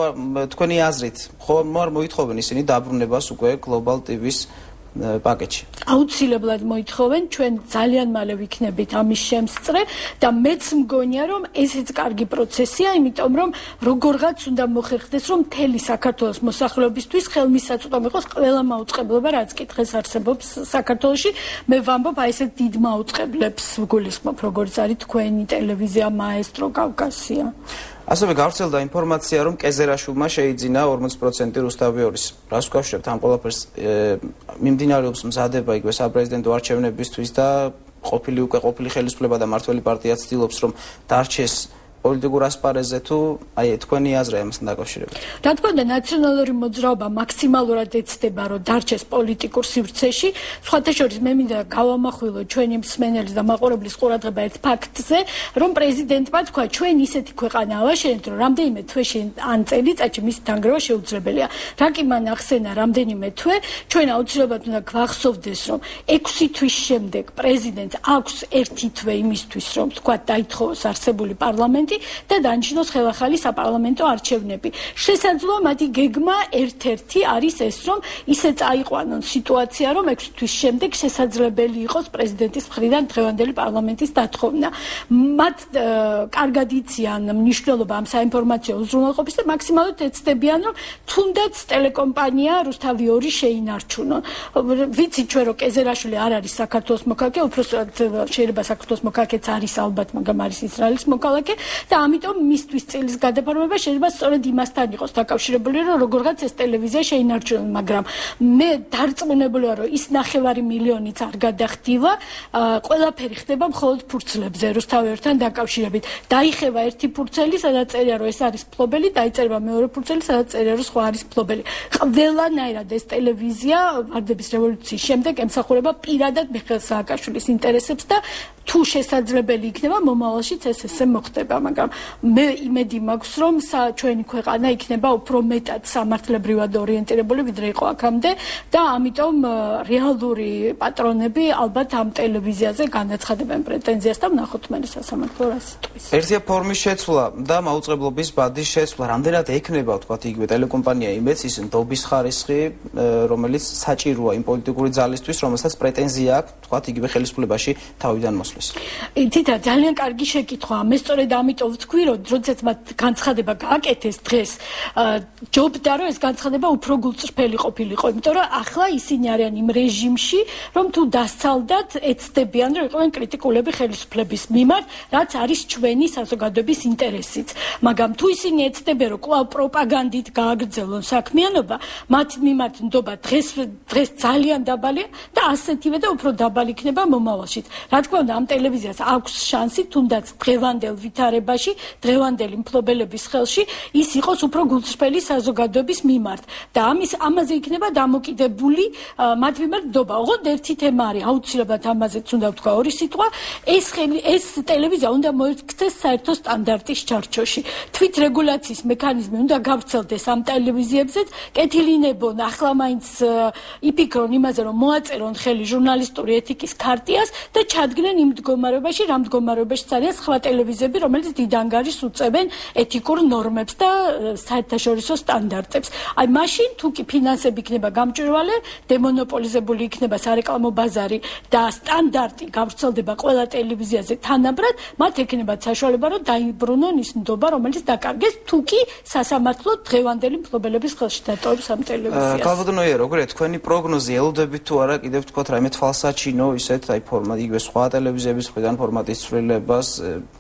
თქვენი აზრით, ხო არ მოითხოვენ ისინი დაბრუნებას უკვე Global TV-ს პაკეტში. აუცილებლად მოითხოვენ, ჩვენ ძალიან მალე ვიქნებით ამის შემსწრე და მეც მგონია რომ ესეც კარგი პროცესია, იმიტომ რომ როგორღაც უნდა მოხერხდეს, რომ მთელი საქართველოს მოსახლეობისთვის ხელმისაწვდომი იყოს ყველა მაუწყებლობა, რაც კი დღეს არსებობს საქართველოში. მე ვამბობ, აი ესეთ დიდ მაუწყებლებს ვგულისხმობ, როგორც არის თქვენი ტელევიზია, მაესტრო, კავკასია. ასევე გავრცელდა ინფორმაცია, რომ კეზერაშვილმა შეიძინა 40% რუსთავიორის. რას ვკავშირებთ ამ ყველაფერს? მიმდინარეობს მზადება იგივე საპრეზიდენტო არჩევნებისთვის და ყოფილი ხელისუფლება და მართველი პარტია ცდილობს, რომ დარჩეს პოლიტიკურ ასპარეზზე თუ აი თქვენი აზრი ამასთან დაკავშირებით. რა თქმა უნდა, ნაციონალური მოძრაობა მაქსიმალურად ეცდება, რომ დარჩეს პოლიტიკურ სივრცეში. სხვათა შორის მე მინდა გავამახვილო ჩვენი მსმენელის და მაყურებლის ყურადღება ერთ ფაქტზე, რომ პრეზიდენტმა თქვა, ჩვენ ისეთი ქვეყანა ავაშენეთ, რომ რამდენიმე თვეში ან წელიწადში მისი დანგრევა შეუძლებელია. რა კი მან ახსენა რამდენიმე თვე, ჩვენ აუცილებლად უნდა გვახსოვდეს, რომ 6 თვის შემდეგ პრეზიდენტს აქვს 1 თვე იმისთვის, რომ თქვა დაითხოვოს არსებული პარლამენტი და დანიშნოს ხელახალი საპარლამენტო არჩევნები. შესაძლოა მათი გეგმა ერთ-ერთი არის ეს, რომ ისე წაიყვანონ სიტუაცია, რომ 6 თვის შემდეგ შესაძლებელი იყოს პრეზიდენტის მხრიდან დღევანდელი პარლამენტის დათხოვნა. მათ კარგად იციან მნიშვნელობა ამ საინფორმაციო უზრუნველყოფის და მაქსიმალურად ეცდებიან, რომ თუნდაც ტელეკომპანია რუსთავი-2 შეინარჩუნონ. ვიცით ჩვენ, რომ კეზერაშვილი არ არის საქართველოს მოქალაქე, უпроსტად შეიძლება საქართველოს მოქალაქეც არის ალბათ, მაგრამ არის ისრაელის მოქალაქე. და ამიტომ მისთვის წილის გადაფორმება შეიძლება სწორედ იმასთან იყოს დაკავშირებული, რომ როგორღაც ეს ტელევიზია შეინარჩუნონ, მაგრამ მე დარწმუნებული ვარ, რომ ის 9 მილიონიც არ გადახდილა, ყველაფერი ხდება მხოლოდ ფურცლებზე რუსთავიორთან დაკავშირებით. დაიხევა ერთი ფურცელი, სადაც წერია, რომ ეს არის მფლობელი, დაიწერება მეორე ფურცელი, სადაც წერია, რომ სხვა არის მფლობელი. ყველანაირად ეს ტელევიზია ვარდების რევოლუციის შემდეგ ემსახურება პირადად მიხეილ სააკაშვილის ინტერესებს და თუ შესაძლებელი იქნება მომავალშიც ეს ესე მოხდება, მაგრამ მე იმედი მაქვს, რომ ჩვენი ქვეყანა იქნება უფრო მეტად სამართლებრივად ორიენტირებული, ვიდრე იყო აქამდე და ამიტომ რეალური პატრონები ალბათ ამ ტელევიზიაზე განაცხადებენ პრეტენზიას და ვნახოთ მე სასამართლო რას იტყვის. ერთია ფორმის შეცვლა და მაუწყებლობის ბადის შეცვლა. რამდენად ექნება, ვთქვათ, იგივე ტელეკომპანია იმედს ის ნდობის ხარისხი, რომელიც საჭიროა იმ პოლიტიკური ძალისთვის, რომელსაც პრეტენზია აქვს, ვთქვათ, იგივე ხელისუფლებაში თავიდან მოსვლა. თითა ძალიან კარგი შეკითხვა. მე სწორედ ამიტომ ვთქვი, რომ როდესაც მათ განცხადება გააკეთეს დღეს, ჯობდა რომ ეს განცხადება უფრო გულწრფელი ყოფილიყო, იმიტომ რომ ახლა ისინი არიან იმ რეჟიმში, რომ თუ დასცალდათ ეცდებიან, რომ იყვნენ კრიტიკულები ხელისუფლების მიმართ, რაც არის ჩვენი საზოგადოების ინტერესიც. მაგრამ თუ ისინი ეცდებიან, რომ კვლავ პროპაგანდით გააგრძელონ საქმიანობა, მათ მიმართ ნდობა დღეს ძალიან დაბალია და ასეთივე და უფრო დაბალი იქნება მომავალშიც. რა თქმა უნდა, ამ ტელევიზიას აქვს შანსი თუნდაც დღევანდელ ვითარებაში, დღევანდელი მფლობელების ხელში ის იყოს უფრო გულწრფელი საზოგადოების მიმართ და ამაზე იქნება დამოკიდებული მათ მიმართ ნდობა. ოღონდ ერთი თემა არის, აუცილებლად ამაზეც უნდა ვთქვა ორი სიტყვა, ეს ტელევიზია უნდა მოიქცეს საერთო სტანდარტის ჩარჩოში. თვით რეგულაციის მექანიზმი უნდა გავრცელდეს ამ ტელევიზიებზეც, კეთილინებონ ახლა მაინც იფიქრონ იმაზე, რომ მოაწერონ ხელი ჟურნალისტური ეთიკის ქარტიას და ჩადგნენ იმ მდგომარეობაში, რამ მდგომარეობაში არიან სხვა ტელევიზიები, რომელიც დიდ ანგარიშს უწევენ ეთიკურ ნორმებს და საერთაშორისო სტანდარტებს. აი მაშინ თუ კი ფინანსები იქნება გამჭვირვალე, დემონოპოლიზებული იქნება სარეკლამო ბაზარი და სტანდარტი გავრცელდება ყველა ტელევიზიაზე თანაბრად, მათ ექნებათ საშუალება, რომ დაიბრუნონ ის ნდობა, რომელიც დაკარგეს, თუ კი სასამართლო დღევანდელი მფლობელების ხელში დატოვებს ამ ტელევიზიას. გალბატონოია, როგორია თქვენი პროგნოზი, ელოდებით თუ არა კიდევ თქვათ რაიმე თვალსაჩინო მიეჩვენო ისეთ აი ფორმატ იგივე სხვა ტელევიზიების მხრიდან ფორმატის ცვლილებას,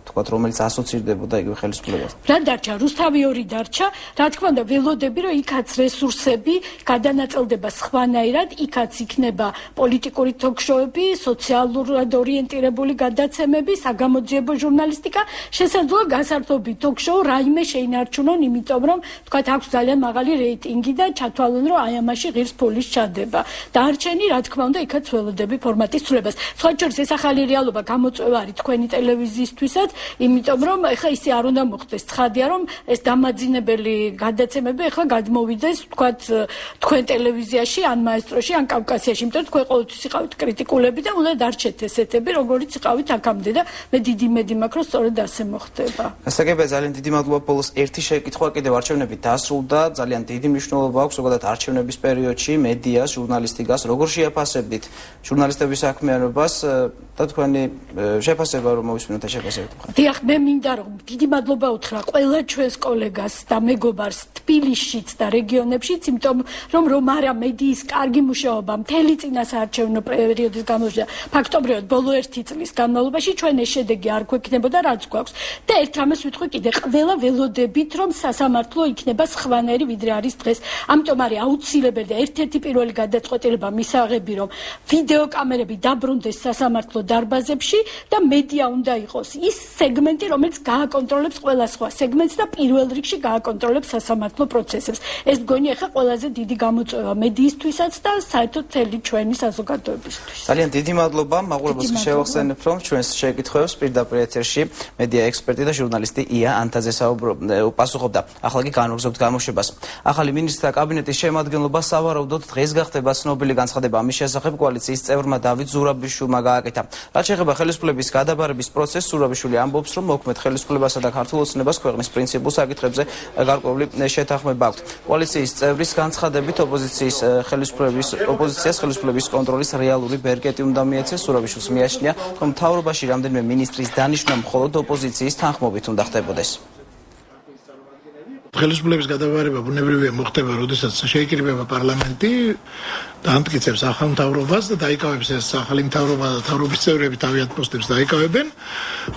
თქვათ, რომელიც ასოცირდებოდა იგივე ხელისუფლებასთან. რა დარჩა? რუსთავი 2 დარჩა. რა თქმა უნდა, ველოდები, რომ იქაც რესურსები გადანაწილდება სხვანაირად, იქაც იქნება პოლიტიკური ток-შოუები, სოციალურად ორიენტირებული გადაცემები, საგამოძიებო ჟურნალისტიკა, შესაძლოა გასართობი ток-შოუ რაიმე შეინარჩუნონ, იმიტომ რომ თქვათ აქვს ძალიან მაღალი რეიტინგი და ჩათვალონ, რომ აი ამაში ღირს ფულის ჩადება. დარჩენი, რა თქმა უნდა, იქაც ველოდები ფორმატის ცვლილებას. სხვა შორის ეს ახალი რეალობა გამოწვევა არის თქვენი ტელევიზიისთვისაც, იმიტომ რომ ეხლა ისე არ უნდა მოხდეს. ცხადია, რომ ეს დამაძინებელი გადაცემები ეხლა გადმოვიდეს, თქვათ, თქვენ ტელევიზიაში, ან მაესტროში, ან კავკასიაში, იმიტომ რომ თქვენ ყოველთვის იყავით კრიტიკულები და უნდა დარჩეთ ესეთები, როგორც იყავით აქამდე და მე დიდი იმედი მაქვს, რომ სწორედ ასე მოხდება. გასაგებია, ძალიან დიდი მადლობა. ბოლოს ერთი შეკითხვა კიდევ არჩევნები დასრულდა, ძალიან დიდი მნიშვნელობა აქვს ზოგადად არჩევნების პერიოდში მედიას, ჟურნალისტიკას, როგორ შეაფასებდით ჟურნალისტების საქმიანობას და თქვენი შეფასება რომ მოვისმინოთ შეფასებით. დიახ, მე მინდა რომ დიდი მადლობა უთხრა ყველა ჩვენს კოლეგას და მეგობარს თბილისშიც და რეგიონებშიც, იმიტომ რომ არა მედიის კარგი მუშაობა მთელი წინასაარჩევნო პერიოდის განმავლობაში, ფაქტობრივად ბოლო 1 წლის განმავლობაში ჩვენ ეს შედეგი არ გვექნებოდა, რაც გვაქვს. და ერთ რამეს ვიტყვი კიდე, ყველა ველოდებით რომ სასამართლო იქნება სხვანაირი ვიდრე არის დღეს. ამიტომ არის აუცილებელი და ერთ-ერთი პირველი გადაწყვეტილება მისაღები, რომ ვიდეო კამერები დაბრუნდეს სასამართლო დარბაზებში და მედია უნდა იყოს ის სეგმენტი, რომელიც გააკონტროლებს ყველა სხვა სეგმენტს და პირველ რიგში გააკონტროლებს სასამართლო პროცესებს. ეს მგონი ახლა ყველაზე დიდი გამოწვევა მედიისთვისაც და საერთოდ მთელი ჩვენი საზოგადოებისთვის. ძალიან დიდი მადლობა. მაღლობას შევახსენებ, რომ ჩვენს შეკითხვებს პირდაპირ ეთერში მედია ექსპერტი და ჟურნალისტი ია ანთაძე პასუხობდა. ახლა კი განვაგრძობთ გამოშვებას. ახალი მინისტრთა კაბინეტის შემადგენლობა სავარაუდოდ დღეს გახდება ცნობილი განცხადება ამის შესახებ კოალიციის წევრმა დავით ზურაბიშვილმა გააკეთა. რაც შეეხება ხელისუფლების გადაბარების პროცესს, ზურაბიშვილი ამბობს, რომ მოქმედ ხელისუფლებასა და ქართულ ოცნებას ქვეყნის პრინციპულ საკითხებზე გარკვეული შეთანხმება აქვთ. კოალიციის წევრის განცხადებით ოპოზიციას ხელისუფლების კონტროლის რეალური ბერკეტი უნდა მიეცეს. ზურაბიშვილს მიაჩნია, რომ მთავრობაში რამდენიმე მინისტრის დანიშვნა მხოლოდ ოპოზიციის თანხმობით უნდა ხდებოდეს. ხელისუფლების გადაბარება ბუნებრივია მოხდება, როდესაც შეიკრიბება პარლამენტი და ამტკიცებს ახალ მთავრობას და დაიკავებს ეს ახალი მთავრობა და მთავრობის წევრები თავიანთ პოსტებს დაიკავებენ.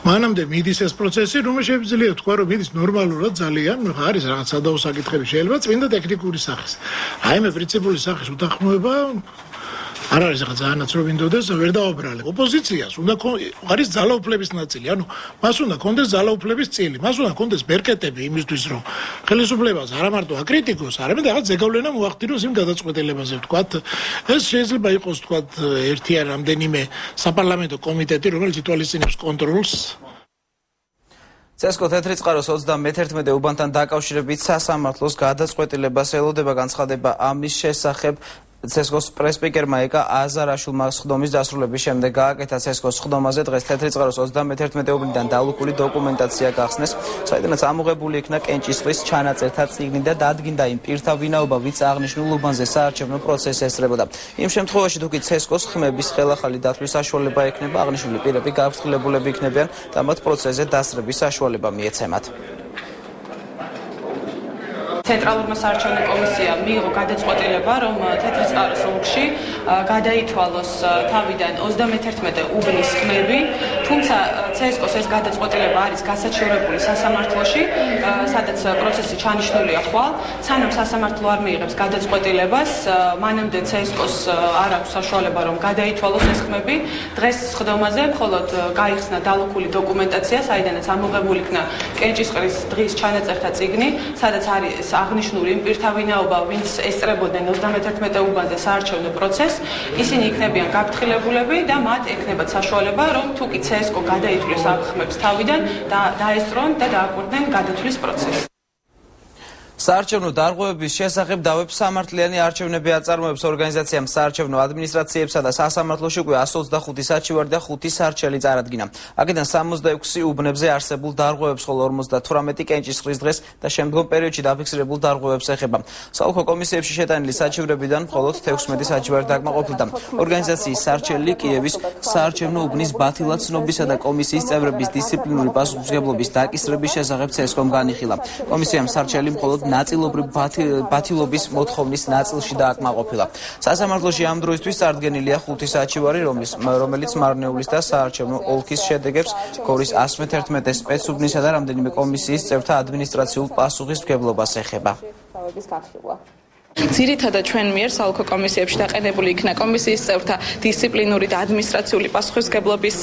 მანამდე მიდის ეს პროცესი, რომელიც შეიძლება თქვა, რომ მიდის ნორმალურად ძალიან, არის რაღაც სადაო საკითხები შეიძლება წმინდა ტექნიკური სახის. აი მე პრინციპული სახის უთანხმოება არ არის რაღაც ძალიანაც რომ ინდოდეს ვერ დაუბრალებ. ოპოზიციას უნდა არის ძალაუფლების ნაწილი, ანუ მას უნდა კონდეს ძალაუფლების წილი, მას უნდა კონდეს ბერკეტები იმისთვის, რომ ხელისუფლებას არა მარტო აკრიტიკოს, არამედ რაღაც ზეგავლენა მოახდინოს იმ გადაწყვეტილებაზე, ვთქვათ, ეს შეიძლება იყოს, ვთქვათ, ერთი ან რამდენიმე საპარლამენტო კომიტეტი, რომელიც ითვალისწინებს კონტროლს. CSKO თეთრი წყაროს 31 უბანთან დაკავშირებით სასამართლოს გადაწყვეტილებას ელოდება განცხადება ამის შესახებ. CSKO-ს პრესპიკერმა ეკა აზარაშვილმა სხდომის დასრულების შემდეგ გააკეთა CSKO-ს სხდომაზე დღეს თეთრი წყაროს 31-ობლიდან დალუქული დოკუმენტაცია გახსნეს, საიდანაც ამოღებული იქნა კენჭისყრის ჩანაწერთა წიგნი და დადგინდა იმ პირთა ვინაობა, ვინც აღნიშნულ უბანზე საარჩევნო პროცესს ესწრებოდა. იმ შემთხვევაში თუ კი CSKO-ს ხმების ხელახალი დათვლის საშუალება ექნება, აღნიშნული პირები გაფრთხილებულები იქნებიან და მათ პროცესზე დასწრების საშუალება მიეცემათ. ცენტრალურმა საარჩევნო კომისიამ მიიღო გადაწყვეტილება, რომ თეთრი წყაროს ოლქში გადაითვალოს თავიდან 31 უბნის ხმები, თუმცა CSKO-ს ეს გადაწყვეტილება არის გასაჩივრებული სასამართლოში, სადაც პროცესი ჩანიშნულია ხვალ. სანამ სასამართლო არ მიიღებს გადაწყვეტილებას, მანამდე CSKO-ს არ აქვს საშუალება, რომ გადაითვალოს ეს ხმები. დღეს სხდომაზე მხოლოდ გაიხსნა დალუქული დოკუმენტაცია, საიდანაც ამოღებული იქნა კენჭისყრის დღის ჩანაწერთა წიგნი, სადაც არის აღნიშნული იმ პირთა ვინაობა, ვინც ესწრებოდნენ 31 უბანზე საარჩევნო პროცესს, ისინი იქნებიან გაფრთხილებულები და მათ ექნებათ საშუალება, რომ თუ კი CSKO გადაითვლეს ამ ხმებს თავიდან და დაესწრონ და დააკვირდნენ გადათვლის პროცესს. საარჩევნო დარღვევების შესახებ დავებ სამართლიანი არჩევნები აწარმოებს ორგანიზაციამ საარჩევნო ადმინისტრაციებსა და სასამართლოში უკვე 125 საჩივარი და 5 სარჩელი წარადგინა. აქედან 66 უბნებზე არსებულ დარღვევებს, ხოლო 58 კენჭისყრის დღეს და შემდგომ პერიოდში დაფიქსირებულ დარღვევებს ეხება. საოლქო კომისიებში შეტანილი საჩივრებიდან მხოლოდ 16 საჩივარი დაკმაყოფილდა. ორგანიზაციის სარჩელი კიევის საარჩევნო უბნის ბათილად ცნობისა და კომისიის წევრების დისციპლინური პასუხისმგებლობის დაკისრების შესახებ CSKO-მ განიხილა. კომისიამ სარჩელი მხოლოდ ნაწილობრივ ბათილობის მოთხოვნის ნაწილში დააკმაყოფილა. Სასამართლოში ამ დროისთვის წარდგენილია 5 საათში ვარი, რომელიც მარნეულის და საარჩევნო ოლქის შედეგებს გორის 111 სპეცუბნისა და რამდენიმე კომისიის წევრთა ადმინისტრაციულ პასუხისმგებლობას ეხება. ძირითადად ჩვენ მიერ საოლქო კომისიებში დაყენებული იქნა კომისიის წევრთა დისციპლინური და ადმინისტრაციული პასუხისმგებლობის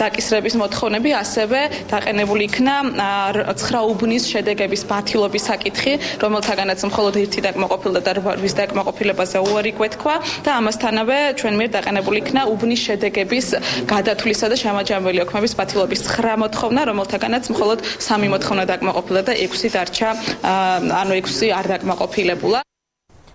დაკისრების მოთხოვნები, ასევე დაყენებული იქნა 9 უბნის შედეგების ბათილობის საკითხი, რომელთაგანაც მხოლოდ ერთი დაკმაყოფილდა და რის დაკმაყოფილებაზე უარი გვეთქვა და ამასთანავე ჩვენ მიერ დაყენებული იქნა უბნის შედეგების გადათვლისა და შემაჯამებელი ოქმების ბათილობის 9 მოთხოვნა, რომელთაგანაც მხოლოდ 3 მოთხოვნა დაკმაყოფილდა და 6 დარჩა, ანუ 6 არ დაკმაყოფილებულა.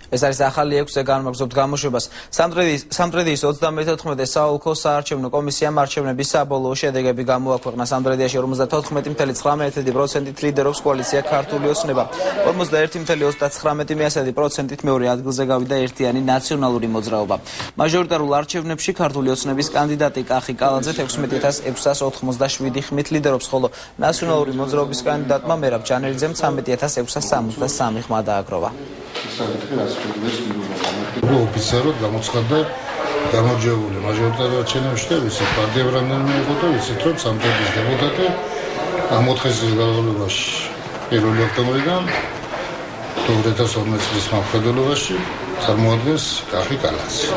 ეს არის ახალი 6-ზე განმაგზავნებთ გამოშვებას. სამტრედიის 34 საოლქო საარჩევნო კომისიამ არჩევნების საბოლოო შედეგები გამოაქვეყნა. სამტრედიაში 54.19%-ით ლიდერობს კოალიცია ქართული ოცნება. 41.39%-ით მეორე ადგილზე გავიდა ერთიანი ნაციონალური მოძრაობა. მაჟორიტარულ არჩევნებში ქართული ოცნების კანდიდატი კახი კალაძე 16.687 ხმით ლიდერობს, ხოლო ნაციონალური მოძრაობის კანდიდატმა მერაბ ჯანელიძემ 13.663 ხმა დააგროვა. ოფიციალურად გამოცხადდა გამარჯვებული მაჟორიტარულ არჩევნებში და ვიცით პარტიამ რამდენიმე იყო და ვიცით რომ სამტრედიის დეპუტატი ამ 4 წლის განმავლობაში 1 ოქტომბრიდან 2012 წლის მამხელობაში წარმოადგენს კახი კალაძე.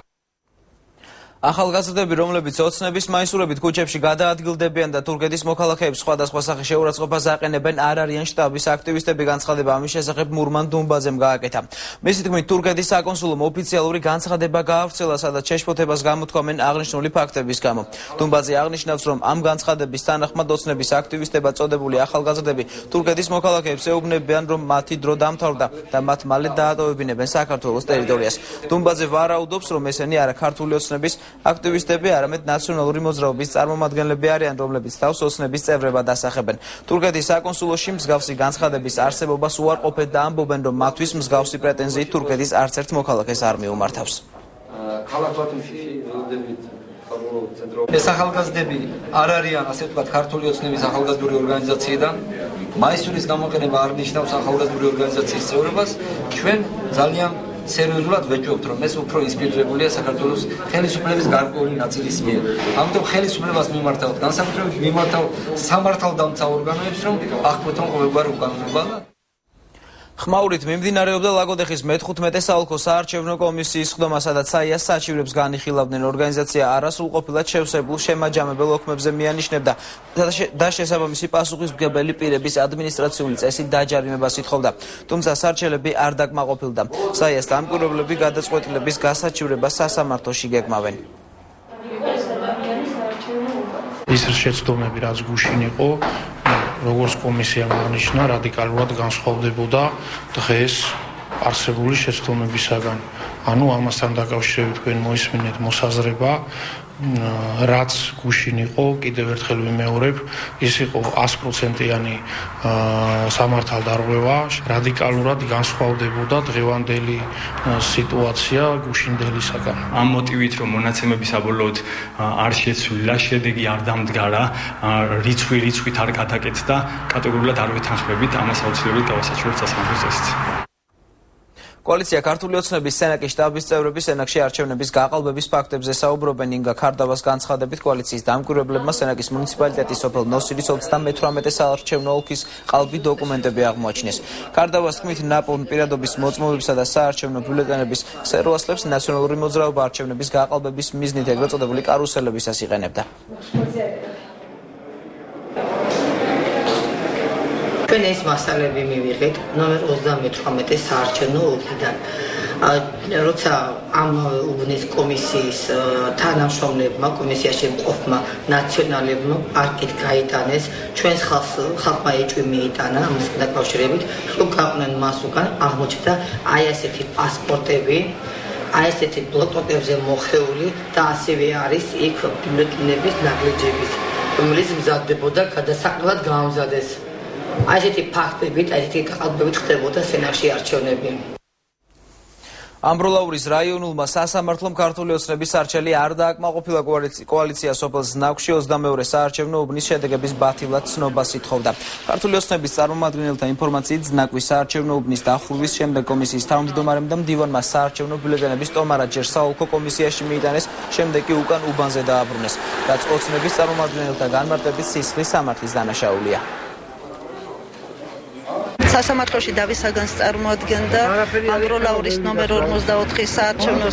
ახალგაზრდები, რომლებიც ოცნების მაისურებით ქუჩებში გადაადგილდებიან და თურქეთის მოქალაქეებს სხვადასხვა სახის შეურაცხყოფას აყენებენ, არ არიან შტაბის აქტივისტები. განცხადება ამის შესახებ მურმან დუმბაძემ გააკეთა. მისი თქმით, თურქეთის საკონსულომ ოფიციალური განცხადება გაავრცელა, სადაც შეშფოთებას გამოთქვამენ აღნიშნული ფაქტების გამო. დუმბაძე აღნიშნავს, რომ ამ განცხადების თანახმად ოცნების აქტივისტებად წოდებული ახალგაზრდები თურქეთის მოქალაქეებს ეუბნებიან, რომ მათი დრო დამთავრდა და მათ მალე დაატოვებინებენ საქართველოს ტერიტორიას. დუმბაძე ვარაუდობს, რომ ესენი არა ქართული ოცნების აქტივისტები, არამედ ნაციონალური მოძრაობის წარმომადგენლები არიან, რომლებიც თავს ოცნების წევრებად ასახებენ. თურქეთის საკონსულოში მსგავსი განცხადების არსებობას უარყოფენ და ამბობენ, რომ მათთვის მსგავსი პრეტენზიით თურქეთის არც ერთ მოქალაქეს არ მიუმართავს. ეს ახალგაზრდები არ არიან, ასე ვთქვათ, ქართული ოცნების ახალგაზრდული ორგანიზაციიდან. მაისურის გამოყენება არ ნიშნავს ახალგაზრდული ორგანიზაციის წევრობას. ჩვენ ძალიან სერიოზულად ვეჭვობთ, რომ ეს უფრო ინსპირირებულია საქართველოს ხელისუფლების გარკვეული ნაწილის მიერ. ამიტომ ხელისუფლებას მიმართავთ, განსაკუთრებით მიმართავთ სამართალდამცა ორგანოებს, რომ აღკვეთონ ყოველგვარ უკანონობა. ხმაურით მიმდინარეობდა ლაგოდეხის მე-15 საოლქო საარჩევნო კომისიის ხდომა, სადაც საიას საჩივრებს განიხილავდნენ. ორგანიზაცია არასრულყოფილად შევსებულ შემაჯამებელ ოქმებზე მიანიშნებდა და შესაბამისი პასუხისმგებელი პირების ადმინისტრაციული წესით დაჯარიმებას ითხოვდა. თუმცა სარჩელები არ დაკმაყოფილდა. საიას დამკვირვებლები გადაწყვეტილების გასაჩივრებას სასამართლოში გეგმავენ. ის შეცდომები, რაც გუშინ იყო, როგორც კომისიამ აღნიშნა, რადიკალურად განსხვავდებოდა დღეს არსებული შეცდომებისაგან. ანუ ამასთან დაკავშირებით თქვენ მოისმინეთ მოსაზრება, რაც გუშინ იყო, კიდევ ერთხელ ვიმეორებ, ის იყო 100%-იანი სამართალდარღვევა, რადიკალურად განსხვავდებოდა დღევანდელი სიტუაცია გუშინდელისაგან. ამ მოტივით, რომ მონაცემები საბოლოოდ არ შეცვლილა, შედეგი არ დამდგარა, რიცხვით არ გადაკეთდა, კატეგორიულად არ ვეთანხმებით, ამას აუცილებლად გავასაჩივრებთ სასამართლოს წესით. კოალიცია ქართული ოცნების სენაკის შტაბის წევრები სენაკში არჩევნების გაყალბების ფაქტებზე საუბრობენ. ინგა ქარდავას განცხადებით, კოალიციის დამკვირვებლებმა სენაკის მუნიციპალიტეტის სოფელ ნოსირის 38 საარჩევნო ოლქის ყალბი დოკუმენტები აღმოაჩინეს. ქარდავას თქმით, ნაპოვნ პირადობის მოწმობებისა და საარჩევნო ბიულეტენების სერვასლებს ნაციონალური მოძრაობა არჩევნების გაყალბების მიზნით ეგრეთ წოდებული კარუსელებისას იყენებდა. ჩვენ ეს მასალები მივიღეთ ნომერ 38 საარჩევნო ოლქიდან. როცა ამ უბნის კომისიის თანამშრომლებმა, კომისიაში მყოფმა ნაციონალებმა პარტიით გაიტანეს, ჩვენს ხალხმა ეჭვი მიიტანა ამის დაკავშირებით, რომ გაყვნენ მას უკან აღმოჩნდა აი ასეთი პასპორტები, აი ასეთი ბლოკნოტებზე მოხეული და ასევე არის იქ ბიულეტენების ნაგლეჯების, რომელიც მზადდებოდა გადასაყრელად გაამზადეს. ასეთი ფაქტებით, ასეთი გაყალბებით ხდებოდა სენაკში არჩევნები. ამბროლაურის რაიონულმა სასამართლომ ქართული ოცნების არჩელი არ დააკმაყოფილა კოალიცია სოფელ ზნაგვში 22 საარჩევნო უბნის შედეგების ბათილად ცნობას ითხოვდა. ქართული ოცნების წარმომადგენელთა ინფორმაციით ზნაგვის საარჩევნო უბნის დახურვის შემდეგ კომისიის თავმჯდომარემ და მდივანმა საარჩევნო ბიულეტენების ტომარა ჯერ საოლქო კომისიაში მიიტანეს, შემდეგ კი უკან უბანზე დააბრუნეს, რაც ოცნების წარმომადგენელთა განმარტებით სისხლის სამართლის დანაშაულია. სასამართლოში დავისაგანს წარმოადგენდა ამბროლაურის ნომერ 44 საარჩევნო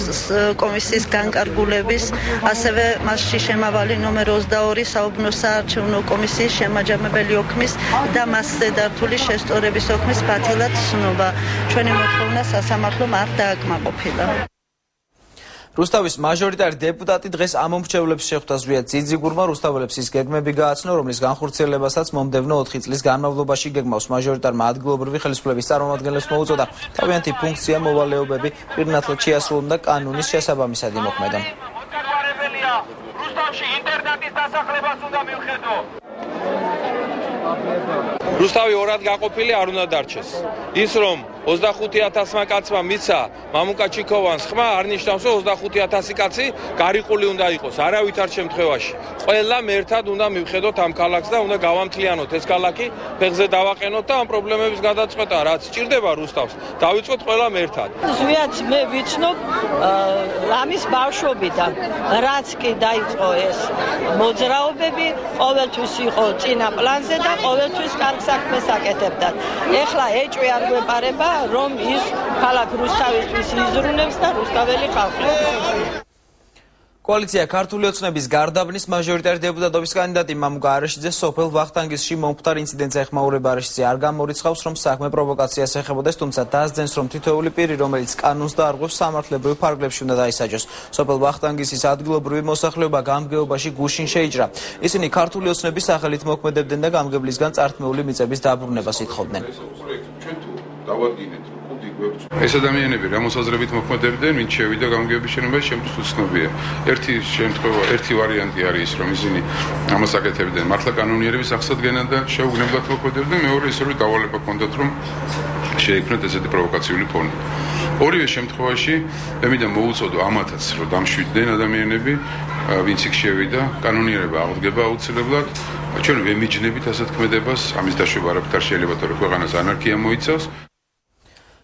კომისიის განკარგულების, ასევე მასში შემავალი ნომერ 22 საუბნო საარჩევნო კომისიის შემაჯამებელი ოქმის და მასზე დართული შესწორების ოქმის ბათილად ცნობა. ჩვენი მოთხოვნა სასამართლომ არ დააკმაყოფილა. რუსთავის მაჟორიტარი დეპუტატი დღეს ამომრჩევლებს შეხვდა ზვიად ძიძიგურმა. რუსთაველებს ის გეგმები გააცნო, რომლის განხორციელებასაც მომდევნო 4 წლის განმავლობაში გეგმავს. მაჟორიტარმა ადგილობრივი ხელისუფლების წარმომადგენლებს მოუწოდა თავიანთი ფუნქცია მოვალეობები პირნათლად შეასრულონ და კანონის შესაბამისად იმოქმედონ. რუსთავში ინტერნეტის დასახლებას უნდა მივხედო. რუსთავი ორად გაყოფილი არ უნდა დარჩეს. ის რომ 25,000-მა კაცმა მიცა მამუკა ჩიქოვანს ხმა არ ნიშნავს, რომ 25,000 კაცი გარიყული უნდა იყოს არავითარ შემთხვევაში. ყველამ ერთად უნდა მივხედოთ ამ ქალაქს და უნდა გავამთლიანოთ ეს ქალაქი, ფეხზე დავაყენოთ და ამ პრობლემების გადაწყვეტა რაც ჭირდება რუსთავს, დავიწყოთ ყველამ ერთად. ზვიად მე ვიცნობ ამის ბავშვობიდან, რაც კი დაიწყო ეს მოძრაობები, ყოველთვის იყო წინა პლანზე და ყოველთვის კარგ საქმეს აკეთებდა. ეხლა ეჭვი არ გვეპარება, რომ ის ქალაქ რუსთავისთვის იზრუნებს და რუსთაველი ხალხი. კოალიცია ქართული ოცნების გარდაბნის მაჟორიტარი დეპუტატობის კანდიდატი მამუკა არაშიძე სოფელ ვახტანგისში მომხდარ ინციდენტზე ეხმაურება. არაშიძე არ გამორიცხავს, რომ საქმე პროვოკაციას ეხებოდეს, თუმცა დაასძენს, რომ თითოეული პირი, რომელიც კანონს დაარღვევს, სამართლებრივ ფარგლებში უნდა დაისაჯოს. სოფელ ვახტანგისის ადგილობრივი მოსახლეობა გამგეობაში გუშინ შეიჭრა. ისინი ქართული ოცნების სახელით მოქმედებდნენ და გამგებლისგან წართმეული მიწების დაბრუნებას ითხოვდნენ. ეს ადამიანები რამოს აზრებით მოქმედებდნენ, ვინც შევიდა გამგეობის შენობაში, შემთხვევით უცნობია. ერთი ვარიანტი არის ის, რომ ისინი ამას აკეთებდნენ მართლა კანონიერების აღსადგენად და შეუგნებლად მოქმედებდნენ, მეორე ის რომ დავალება ჰქონდათ, რომ შეექმნათ ესეთი პროვოკაციული ფონი. ორივე შემთხვევაში მე მინდა მოუწოდო ამათაც, რომ დამშვიდნენ ადამიანები, ვინც იქ შევიდა, კანონიერება აღდგება აუცილებლად. ჩვენ ვემიჯნებით ასეთ ქმედებას, ამის დაშვება არაფერ არ შეიძლება, თორე ქვეყანას ანარქია მოიცავს.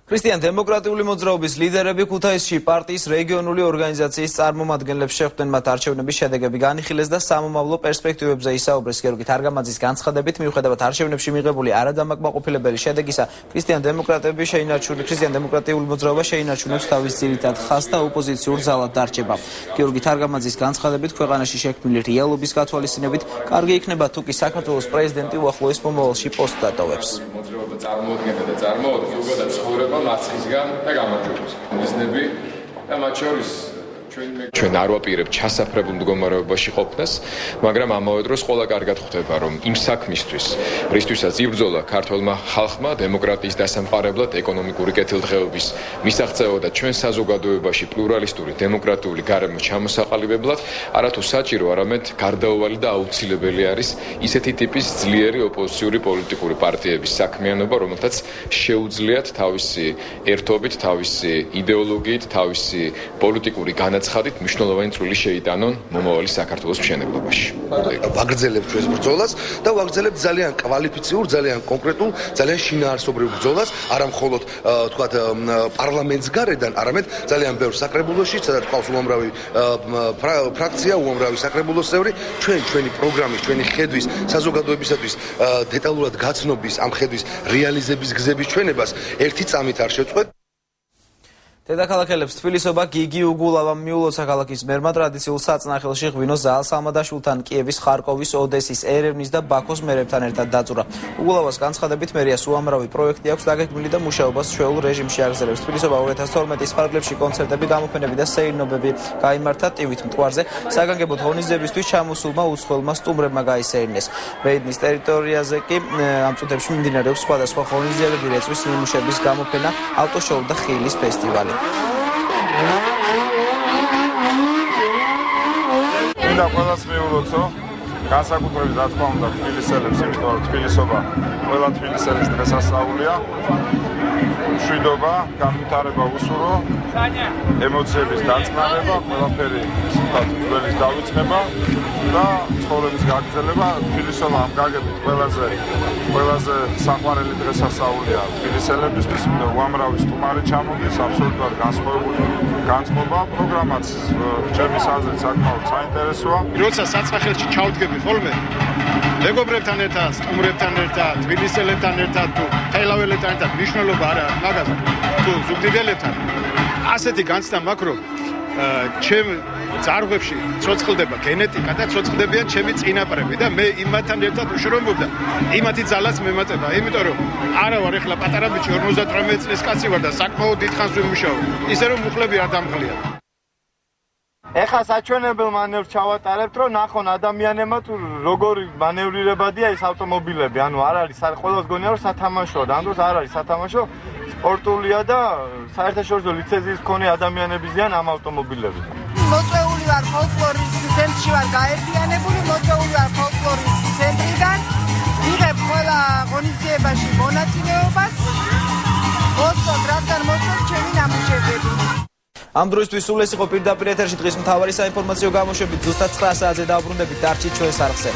ქრისტიან-დემოკრატიული მოძრაობის ლიდერები ქუთაისში პარტიის რეგიონული ორგანიზაციის წარმომადგენლებს შეხვდნენ. მათ არჩევნების შედეგები განიხილეს და სამომავლო პერსპექტივებზე ისაუბრეს. გიორგი თარგამაძის განცხადებით, მიუხედავად არჩევნებში მიღებული არადამაკმაყოფილებელი შედეგისა, ქრისტიან-დემოკრატიული მოძრაობა შეინარჩუნებს თავის ძირითად ხაზს და ოპოზიციურ ზალად დარჩება. გიორგი თარგამაძის განცხადებით, ქვეყანაში შექმნილი რეალობის გათვალისწინებით, კარგი იქნება თუ კი საქართველოს პრეზიდენტი უახლოეს მომავალში პოსტს დატოვებს. მასისგან და გამარჯვებას. მიზნები და მათ შორის ჩვენ არ ვაპირებთ ჩასაფრებულ მდგომარეობაში ყოფნას, მაგრამ ამავე დროს ყველა კარგად ხვდება, რომ იმ საქმისთვის, რისთვისაც იბრძოლა ქართველმა ხალხმა დემოკრატიის დასამყარებლად, ეკონომიკური კეთილდღეობის მისაღწევად და ჩვენ საზოგადოებაში პლურალისტური დემოკრატიული გარემო ჩამოსაყალიბებლად, არათუ საჭირო, არამედ გარდაუვალი და აუცილებელი არის ისეთი ტიპის ძლიერი ოპოზიციური პოლიტიკური პარტიების საქმიანობა, რომელთაც შეუძლიათ თავისი ერთობით, თავისი იდეოლოგიით, თავისი პოლიტიკური განაცხადით მნიშვნელოვანი წვლილი შეიტანონ მომავალი საქართველოს მშენებლობაში. ვაგრძელებთ ჩვენს ბრძოლას და ვაგრძელებთ ძალიან კვალიფიციურ, ძალიან კონკრეტულ, ძალიან შინაარსობრივ ბრძოლას, არა მხოლოდ თქვათ პარლამენტს გარედან, არამედ ძალიან ბევრ საკრებულოში, სადაც ყავს უამრავი ფრაქცია, უამრავი საკრებულოს წევრი, ჩვენი პროგრამის, ჩვენი ხედვის, საზოგადოებისათვის დეტალურად გაცნობის, ამ ხედვის რეალიზების გზების ჩვენებას ერთი წამით არ შევწყვეტ. დედაქალაქელებს თბილისობა გიგი უგულავამ მიულოცა ქალაქის მერმა ტრადიციულ საწნახელში ღვინო ზაალ სამადაშვილთან კიევის, ხარკოვის, ოდესის, ერევნის და ბაქოს მერებთან ერთად დაწურა. უგულავას განცხადებით მერიას უამრავი პროექტი აქვს დაგეგმილი და მუშაობას ჩვეულ რეჟიმში აგრძელებს. თბილისობა 2012-ის ფარგლებში კონცერტები, გამოფენები და სეირნობები გაიმართა ტივით მტკვარზე. საგანგებოდ ღონისძიებისთვის ჩამოსულმა უცხოელმა სტუმრებმა გაისეირნეს. მეიდნის ტერიტორიაზე კი ამ წუთებში მიმდინარეობს სხვადასხვა ღონისძიებები, რეწვის ნიმუშების გამოფენა, ავტოშოუ და ხილის ფესტივალი. მინდა ყველას მიულოცო, განსაკუთრებით რა თქმა უნდა თბილისელებს, იმიტომ რომ თბილისობა ყველა თბილისელის დღესასწაულია. მშვიდობა, განვითარება უსურო, ემოციების დაწყნარება, ყველაფერი ძველის დავიწყება და ცხოვრების გაგრძელება. თბილისელა ამ გაგებით ყველაზე საყვარელი დღესასწაულია თბილისელებისთვის, უამრავი სტუმარი ჩამოდის, აბსოლუტურად განსხვავება. პროგრამაც ჩემის აზრით საკმაოდ საინტერესოა. როცა საცმახელში ჩავდგები ხოლმე მეგობრებთან ერთად, სტუმრებთან ერთად, თბილისელებთან ერთად თუ თელაველებთან ერთად მნიშვნელობა არა აქვს მაგაზე. თუ ზუგდიდელებთან ასეთი განცდა მაქვს, რომ ჩემ ძარღვებში ცოცხლდება გენეტიკა და ცოცხლდებიან ჩემი წინაპრები და მე იმათთან ერთად უშრომობ და იმათი ძალას მემატება, იმიტომ რომ არა ვარ ეხლა პატარა ბიჭი 58 წლის კაცი ვარ და საკმაოდ დიდხანს ვიმუშაობ. ისე რომ მუხლები არ დამღლია. ეხლა საჩვენებელ მანევრს ჩავატარებთ, რომ ნახონ ადამიანებმა თუ როგორი მანევრირებადია ეს ავტომობილები. ანუ არ არის ყველას გონია რომ სათამაშოა და ამ დროს არ არის სათამაშო, სპორტულია და საერთაშორისო ლიცენზიის მქონე ადამიანები ზიან ამ ავტომობილებზე. მოწვეული ვარ ფოლკლორის ცენტრში ვარ გაერთიანებული, მოწვეული ვარ ფოლკლორის ცენტრიდან. ვიღებ ყველა ღონისძიებაში მონაწილეობას. მოწვევ რადგან მოწვევ ჩემი ნამუშევრები. ამ დროისთვის სულ ეს იყო პირდაპირ ეთერში დღის მთავარი საინფორმაციო გამოშვებით. ზუსტად 9 საათზე დავბრუნდებით, დარჩით ჩვენს არხზე.